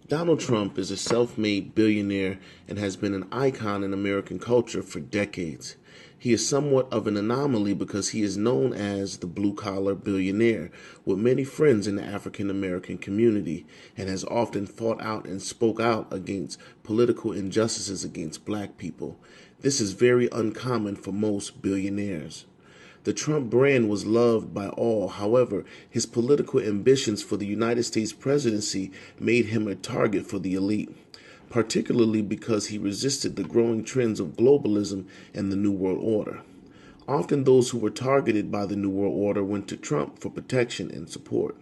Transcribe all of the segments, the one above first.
Donald Trump is a self-made billionaire and has been an icon in American culture for decades. He is somewhat of an anomaly because he is known as the blue-collar billionaire with many friends in the African American community and has often fought out and spoke out against political injustices against black people. This is very uncommon for most billionaires. The Trump brand was loved by all. However, his political ambitions for the United States presidency made him a target for the elite, particularly because he resisted the growing trends of globalism and the New World Order. Often those who were targeted by the New World Order went to Trump for protection and support.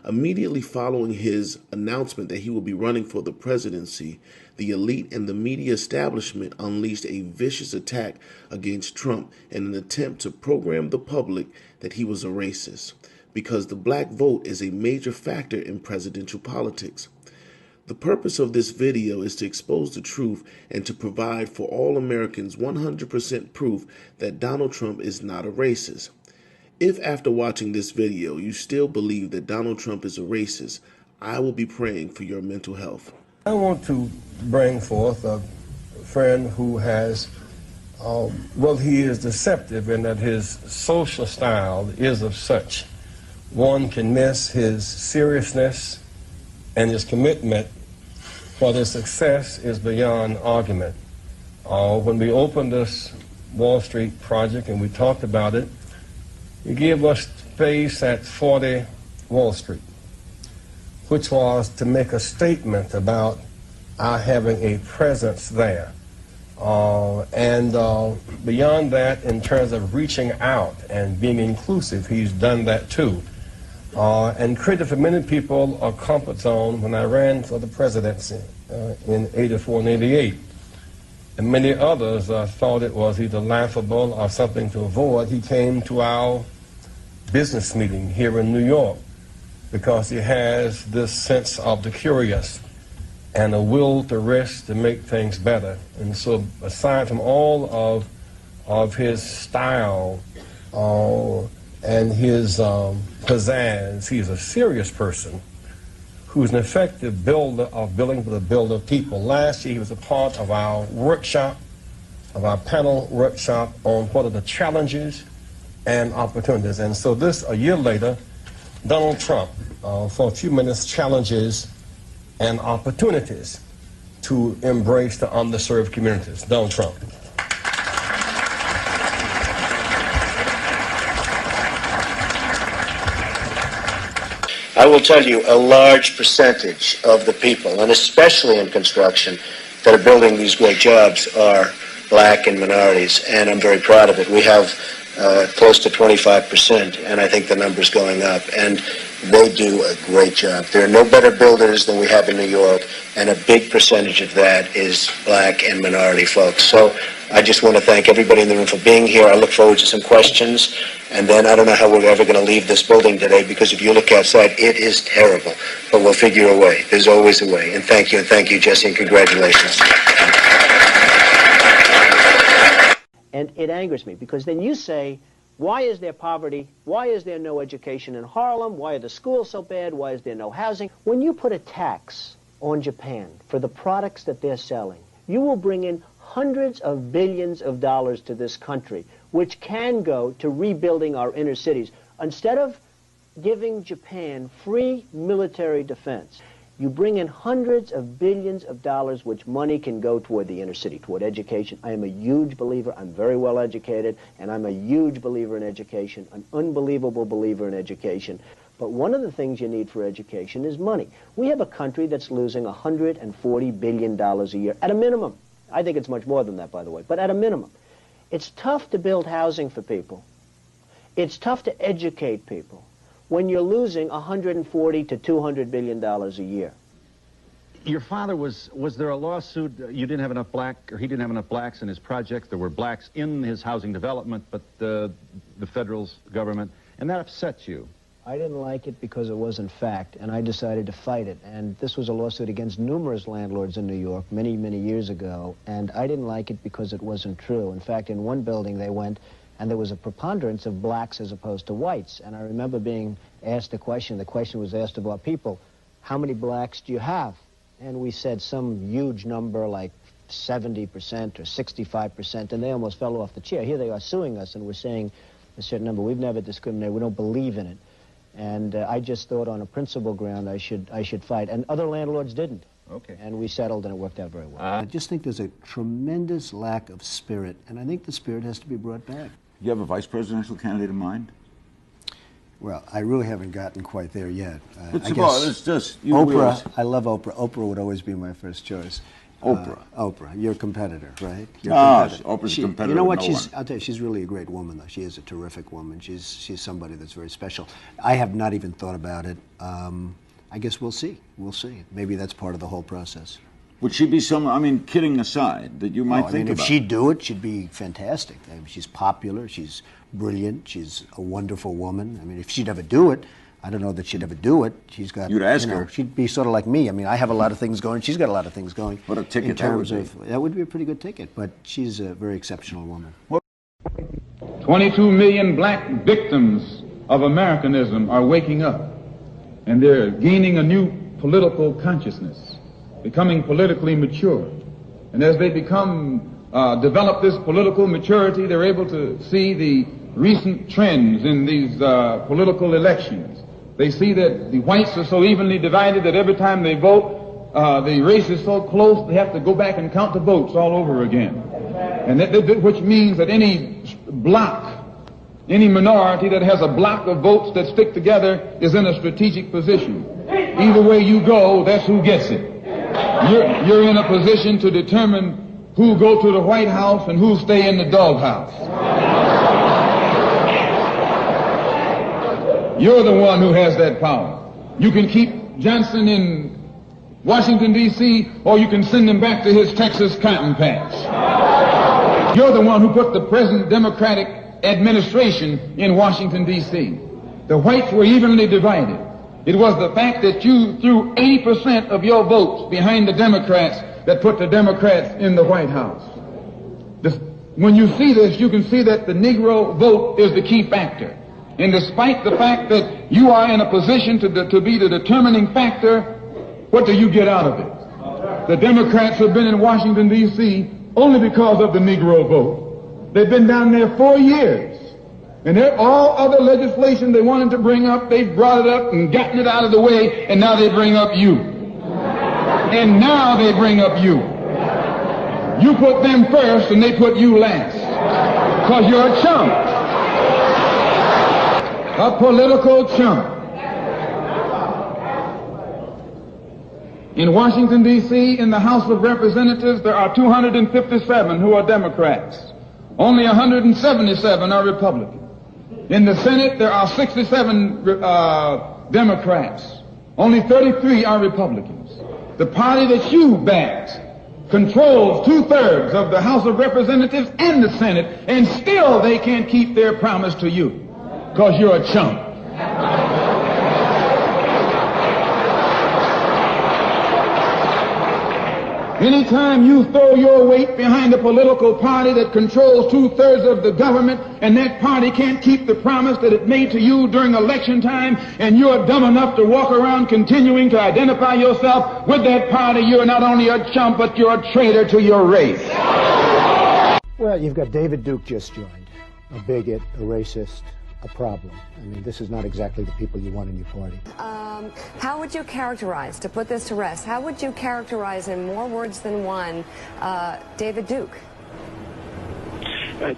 Immediately following his announcement that he will be running for the presidency, the elite and the media establishment unleashed a vicious attack against Trump in an attempt to program the public that he was a racist, because the black vote is a major factor in presidential politics. The purpose of this video is to expose the truth and to provide for all Americans 100% proof that Donald Trump is not a racist. If after watching this video you still believe that Donald Trump is a racist, I will be praying for your mental health. I want to bring forth a friend who has, well, he is deceptive in that his social style is of such. One can miss his seriousness and his commitment, for his success is beyond argument. When we opened this Wall Street project and we talked about it, he gave us space at 40 Wall Street, which was to make a statement about our having a presence there. And beyond that, in terms of reaching out and being inclusive, he's done that too. And created for many people a comfort zone when I ran for the presidency in 84 and 88. And many others thought it was either laughable or something to avoid. He came to our business meeting here in New York because he has this sense of the curious and a will to risk to make things better. And so aside from all of his style and his pizzazz, he's a serious person who's an effective builder of building for the builder of people. Last year he was a part of our workshop, of our panel workshop on what are the challenges and opportunities. And so this, a year later, Donald Trump, for a few minutes, challenges and opportunities to embrace the underserved communities. Donald Trump. I will tell you, a large percentage of the people, and especially in construction, that are building these great jobs are black and minorities, and I'm very proud of it. We have close to 25%, and I think the number's going up, and they do a great job. There are no better builders than we have in New York, and a big percentage of that is black and minority folks. So I just want to thank everybody in the room for being here. I look forward to some questions, and then I don't know how we're ever going to leave this building today, because if you look outside, it is terrible, but we'll figure a way. There's always a way, and thank you, Jesse, and congratulations. And it angers me, because then you say, why is there poverty? Why is there no education in Harlem? Why are the schools so bad? Why is there no housing? When you put a tax on Japan for the products that they're selling, you will bring in hundreds of billions of dollars to this country, which can go to rebuilding our inner cities. Instead of giving Japan free military defense, you bring in hundreds of billions of dollars, which money can go toward the inner city, toward education. I am a huge believer. I'm very well educated, and I'm a huge believer in education, an unbelievable believer in education. But one of the things you need for education is money. We have a country that's losing $140 billion a year, at a minimum. I think it's much more than that, by the way, but at a minimum. It's tough to build housing for people. It's tough to educate people when you're losing $140 to $200 billion a year. Your father was there a lawsuit? You didn't have enough he didn't have enough blacks in his project. There were blacks in his housing development, but the federal government, and that upset you. I didn't like it because it wasn't fact, and I decided to fight it. And this was a lawsuit against numerous landlords in New York many, many years ago, and I didn't like it because it wasn't true. In fact, in one building they went, and there was a preponderance of blacks as opposed to whites. And I remember being asked the question was asked of our people, how many blacks do you have? And we said some huge number like 70% or 65%, and they almost fell off the chair. Here they are suing us, and we're saying a certain number. We've never discriminated. We don't believe in it. And I just thought on a principle ground I should fight. And other landlords didn't. Okay. And we settled, and it worked out very well. I just think there's a tremendous lack of spirit, and I think the spirit has to be brought back. You have a vice presidential candidate in mind? Well, I really haven't gotten quite there yet. It's I guess it's just Oprah. I love Oprah. Oprah would always be my first choice. Oprah. Oprah, your competitor, right? Oprah's a competitor. You know what? No I'll tell you, she's really a great woman, though. She is a terrific woman. She's somebody that's very special. I have not even thought about it. I guess we'll see. We'll see. Maybe that's part of the whole process. Would she be I mean, kidding aside, that you might think if about? she'd do it, she'd be fantastic. I mean, she's popular. She's brilliant. She's a wonderful woman. I mean, if she'd ever do it, I don't know that she'd ever do it. She's got. You'd ask her. She'd be sort of like me. I mean, I have a lot of things going. She's got a lot of things going. What a ticket in terms that would of that would be a pretty good ticket. But she's a very exceptional woman. 22 million black victims of Americanism are waking up, and they're gaining a new political consciousness, becoming politically mature. And as they develop this political maturity, they're able to see the recent trends in these political elections. They see that the whites are so evenly divided that every time they vote, the race is so close they have to go back and count the votes all over again. And which means that any block, any minority that has a block of votes that stick together is in a strategic position. Either way you go, that's who gets it. You're in a position to determine who go to the White House and who stay in the doghouse. You're the one who has that power. You can keep Johnson in Washington, D.C., or you can send him back to his Texas cotton patch. You're the one who put the present Democratic administration in Washington, D.C. The whites were evenly divided. It was the fact that you threw 80% of your votes behind the Democrats that put the Democrats in the White House. When you see this, you can see that the Negro vote is the key factor. And despite the fact that you are in a position to be the determining factor, what do you get out of it? The Democrats have been in Washington, D.C. only because of the Negro vote. They've been down there 4 years. And all other legislation they wanted to bring up, they brought it up and gotten it out of the way, and now they bring up you. And now they bring up you. You put them first and they put you last. Because you're a chump. A political chump. In Washington, D.C., in the House of Representatives, there are 257 who are Democrats. Only 177 are Republicans. In the Senate, there are 67 Democrats. Only 33 are Republicans. The party that you backed controls 2/3 of the House of Representatives and the Senate, and still they can't keep their promise to you, because you're a chump. Anytime you throw your weight behind a political party that controls 2/3 of the government, and that party can't keep the promise that it made to you during election time, and you're dumb enough to walk around continuing to identify yourself with that party, you're not only a chump, but you're a traitor to your race. Well, you've got David Duke just joined, a bigot, a racist, a problem. I mean, this is not exactly the people you want in your party. How would you characterize, to put this to rest, how would you characterize in more words than one, David Duke?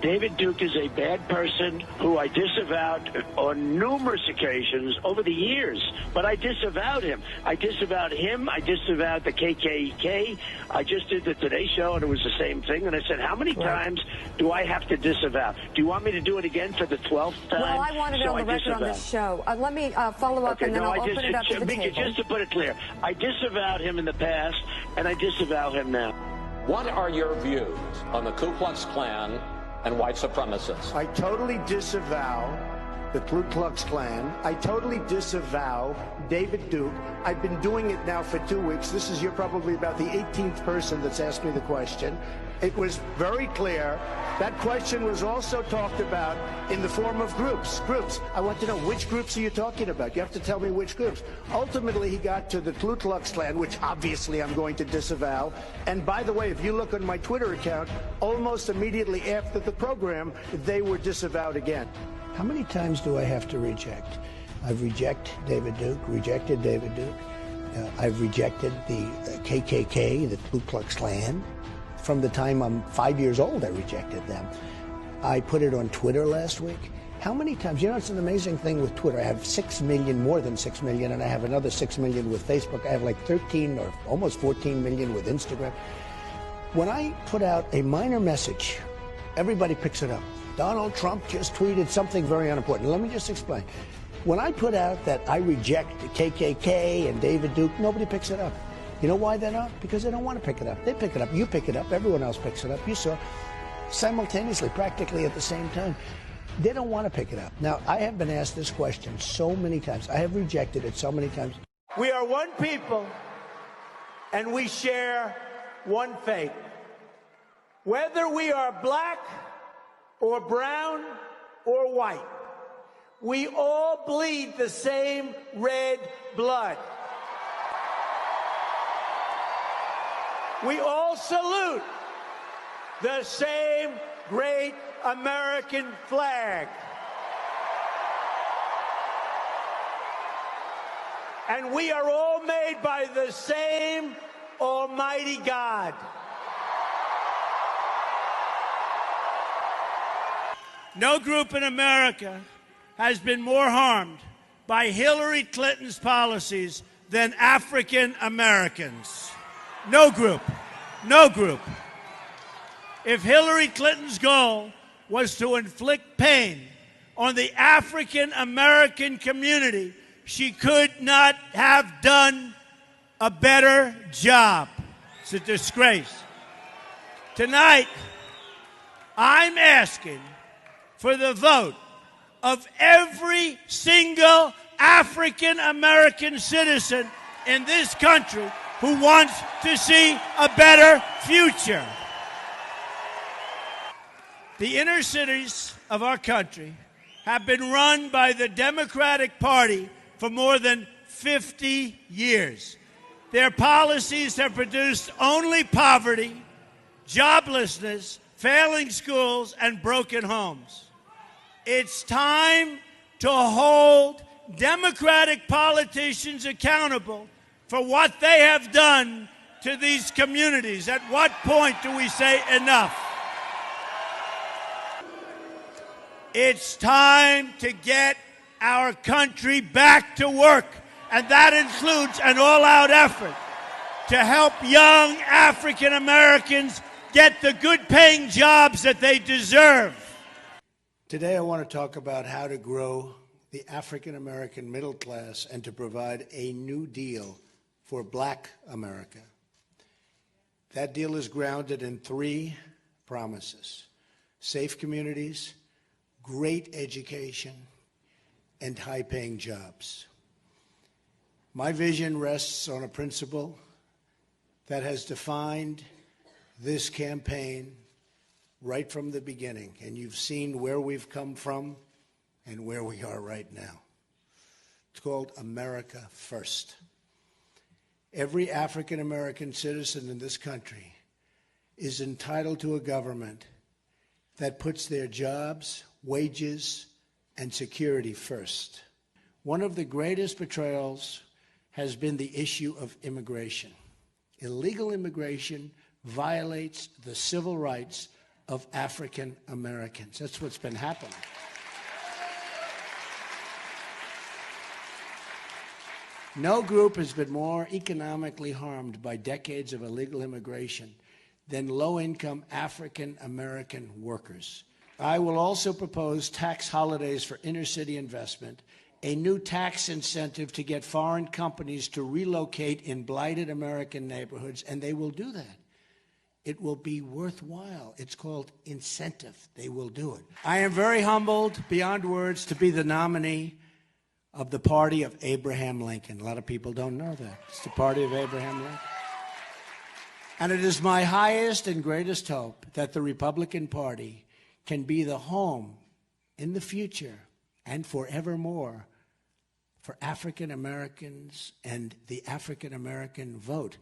David Duke is a bad person who I disavowed on numerous occasions over the years, but I disavowed him. I disavowed him. I disavowed the KKK. I just did the Today Show, and it was the same thing. And I said, how many times do I have to disavow? Do you want me to do it again for the 12th time? Well, I wanted it on the record on this show. Let me follow up, and then I'll open it up to the table. Just to put it clear, I disavowed him in the past, and I disavow him now. What are your views on the Ku Klux Klan and white supremacists? I totally disavow the Ku Klux Klan. I totally disavow David Duke. I've been doing it now for 2 weeks. You're probably about the 18th person that's asked me the question. It was very clear. That question was also talked about in the form of groups. I want to know, which groups are you talking about? You have to tell me which groups. Ultimately, he got to the Ku Klux Klan, which obviously I'm going to disavow. And by the way, if you look on my Twitter account, almost immediately after the program, they were disavowed again. How many times do I have to reject? I've rejected David Duke. I've rejected the KKK, the Ku Klux Klan. From the time I'm 5 years old, I rejected them. I put it on Twitter last week. How many times? You know, it's an amazing thing with Twitter. I have 6 million, more than 6 million, and I have another 6 million with Facebook. I have like 13 or almost 14 million with Instagram. When I put out a minor message, everybody picks it up. Donald Trump just tweeted something very unimportant. Let me just explain. When I put out that I reject the KKK and David Duke, nobody picks it up. You know why they're not? Because they don't want to pick it up. They pick it up. You pick it up. Everyone else picks it up. You saw simultaneously, practically at the same time. They don't want to pick it up. Now, I have been asked this question so many times. I have rejected it so many times. We are one people, and we share one fate. Whether we are black or brown or white, we all bleed the same red blood. We all salute the same great American flag. And we are all made by the same Almighty God. No group in America has been more harmed by Hillary Clinton's policies than African Americans. No group. If Hillary Clinton's goal was to inflict pain on the African American community, she could not have done a better job. It's a disgrace. Tonight, I'm asking for the vote of every single African American citizen in this country who wants to see a better future. The inner cities of our country have been run by the Democratic Party for more than 50 years. Their policies have produced only poverty, joblessness, failing schools, and broken homes. It's time to hold Democratic politicians accountable for what they have done to these communities. At what point do we say enough? It's time to get our country back to work, and that includes an all-out effort to help young African Americans get the good-paying jobs that they deserve. Today I want to talk about how to grow the African American middle class and to provide a new deal for Black America. That deal is grounded in 3 promises: safe communities, great education, and high-paying jobs. My vision rests on a principle that has defined this campaign right from the beginning, and you've seen where we've come from and where we are right now. It's called America First. Every African American citizen in this country is entitled to a government that puts their jobs, wages, and security first. One of the greatest betrayals has been the issue of immigration. Illegal immigration violates the civil rights of African Americans. That's what's been happening. No group has been more economically harmed by decades of illegal immigration than low-income African American workers. I will also propose tax holidays for inner-city investment, a new tax incentive to get foreign companies to relocate in blighted American neighborhoods, and they will do that it will be worthwhile. It's called incentive. They will do it. I am very humbled, beyond words, to be the nominee of the party of Abraham Lincoln. A lot of people don't know that. It's the party of Abraham Lincoln. And it is my highest and greatest hope that the Republican Party can be the home in the future and forevermore for African Americans and the African American vote.